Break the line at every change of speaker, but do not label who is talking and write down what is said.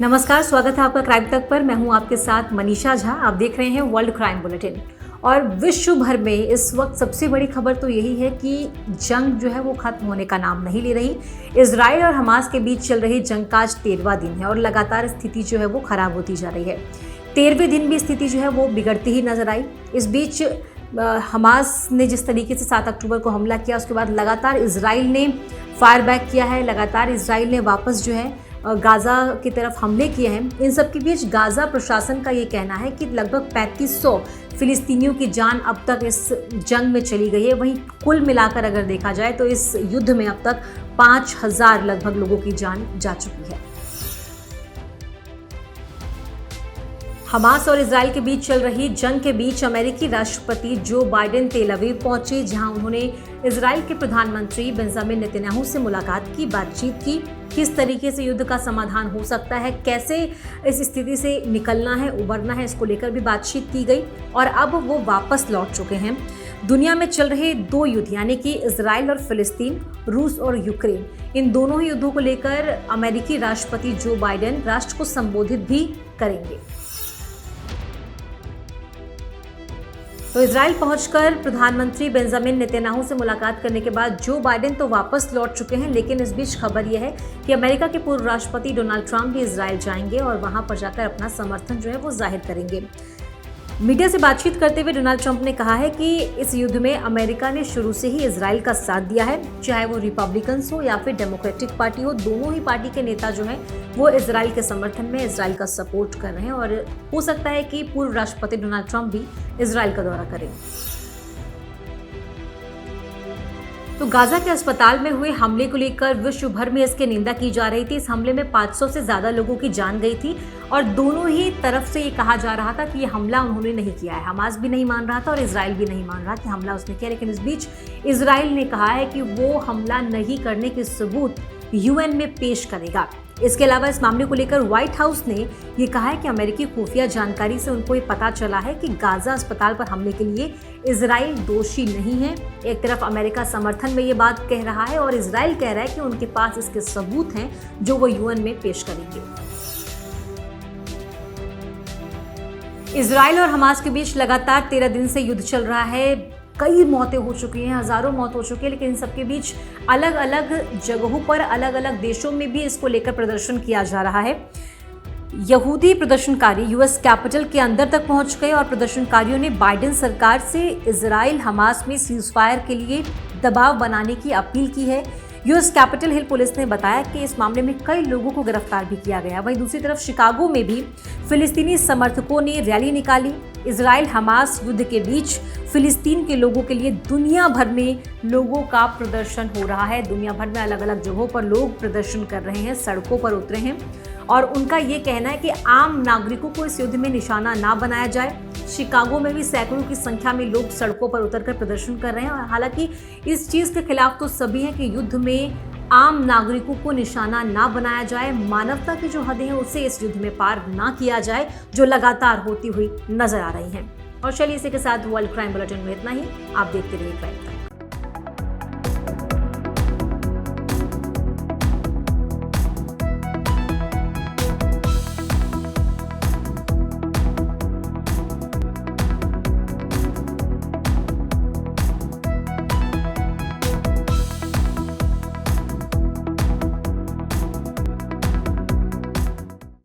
नमस्कार, स्वागत है आपका क्राइम तक पर। मैं हूं आपके साथ मनीषा झा। आप देख रहे हैं वर्ल्ड क्राइम बुलेटिन। और विश्व भर में इस वक्त सबसे बड़ी खबर तो यही है कि जंग जो है वो खत्म होने का नाम नहीं ले रही। इजराइल और हमास के बीच चल रही जंग का आज 13वां दिन है और लगातार स्थिति जो है वो खराब होती जा रही है। 13वें दिन भी स्थिति जो है वो बिगड़ती ही नजर आई। इस बीच हमास ने जिस तरीके से 7 अक्टूबर को हमला किया, उसके बाद लगातार इजराइल ने फायर बैक किया है। लगातार इजराइल ने वापस जो है गाज़ा की तरफ हमले किए हैं। इन सब के बीच गाज़ा प्रशासन का ये कहना है कि लगभग 3500 फिलिस्तीनियों की जान अब तक इस जंग में चली गई है। वहीं कुल मिलाकर अगर देखा जाए तो इस युद्ध में अब तक 5000 लगभग लोगों की जान जा चुकी है। हमास और इजराइल के बीच चल रही जंग के बीच अमेरिकी राष्ट्रपति जो बाइडेन तेल अवीव पहुंचे, जहां उन्होंने इजराइल के प्रधानमंत्री बेंजामिन नेतन्याहू से मुलाकात की, बातचीत की। किस तरीके से युद्ध का समाधान हो सकता है, कैसे इस स्थिति से निकलना है, उबरना है, इसको लेकर भी बातचीत की गई। और अब वो वापस लौट चुके हैं। दुनिया में चल रहे 2 युद्ध यानी कि इजराइल और फिलिस्तीन, रूस और यूक्रेन, इन दोनों ही युद्धों को लेकर अमेरिकी राष्ट्रपति जो बाइडेन राष्ट्र को संबोधित भी करेंगे। तो इजराइल पहुंचकर प्रधानमंत्री बेंजामिन नेतन्याहू से मुलाकात करने के बाद जो बाइडेन तो वापस लौट चुके हैं, लेकिन इस बीच खबर यह है कि अमेरिका के पूर्व राष्ट्रपति डोनाल्ड ट्रंप भी इजराइल जाएंगे और वहां पर जाकर अपना समर्थन जो है वो जाहिर करेंगे। मीडिया से बातचीत करते हुए डोनाल्ड ट्रंप ने कहा है कि इस युद्ध में अमेरिका ने शुरू से ही इजराइल का साथ दिया है, चाहे वो रिपब्लिकन्स हो या फिर डेमोक्रेटिक पार्टी हो। दोनों ही पार्टी के नेता जो हैं वो इजराइल के समर्थन में इजराइल का सपोर्ट कर रहे हैं और हो सकता है कि पूर्व राष्ट्रपति डोनाल्ड ट्रंप भी इजराइल का दौरा करें। तो गाजा के अस्पताल में हुए हमले को लेकर विश्व भर में इसकी निंदा की जा रही थी। इस हमले में 500 से ज्यादा लोगों की जान गई थी और दोनों ही तरफ से ये कहा जा रहा था कि ये हमला उन्होंने नहीं किया है। हमास भी नहीं मान रहा था और इजराइल भी नहीं मान रहा कि हमला उसने किया, लेकिन इस बीच इजराइल ने कहा है कि वो हमला नहीं करने के सबूत यूएन में पेश करेगा। इसके अलावा इस मामले को लेकर व्हाइट हाउस ने यह कहा है कि अमेरिकी खुफिया जानकारी से उनको ये पता चला है कि गाजा अस्पताल पर हमले के लिए इजराइल दोषी नहीं है। एक तरफ अमेरिका समर्थन में ये बात कह रहा है और इजराइल कह रहा है कि उनके पास इसके सबूत हैं जो वो यूएन में पेश करेंगे। इजराइल और हमास के बीच लगातार 13 दिन से युद्ध चल रहा है। कई मौतें हो चुकी हैं, हजारों मौत हो चुकी है, लेकिन इन सबके बीच अलग अलग जगहों पर अलग अलग देशों में भी इसको लेकर प्रदर्शन किया जा रहा है। यहूदी प्रदर्शनकारी यूएस कैपिटल के अंदर तक पहुंच गए और प्रदर्शनकारियों ने बाइडेन सरकार से इजराइल हमास में सीजफायर के लिए दबाव बनाने की अपील की है। यूएस कैपिटल हिल पुलिस ने बताया कि इस मामले में कई लोगों को गिरफ्तार भी किया गया। वहीं दूसरी तरफ शिकागो में भी फिलिस्तीनी समर्थकों ने रैली निकाली। इजराइल हमास युद्ध के बीच फिलिस्तीन के लोगों के लिए दुनिया भर में लोगों का प्रदर्शन हो रहा है। दुनिया भर में अलग अलग जगहों पर लोग प्रदर्शन कर रहे हैं, सड़कों पर उतरे हैं और उनका ये कहना है कि आम नागरिकों को इस युद्ध में निशाना ना बनाया जाए। शिकागो में भी सैकड़ों की संख्या में लोग सड़कों पर उतरकर प्रदर्शन कर रहे हैं और हालांकि इस चीज़ के खिलाफ तो सभी हैं कि युद्ध में आम नागरिकों को निशाना ना बनाया जाए, मानवता की जो हदें हैं उसे इस युद्ध में पार ना किया जाए, जो लगातार होती हुई नजर आ रही हैं। और चलिए इसी के साथ वर्ल्ड क्राइम बुलेटिन में इतना ही। आप देखते रहिए क्राइम।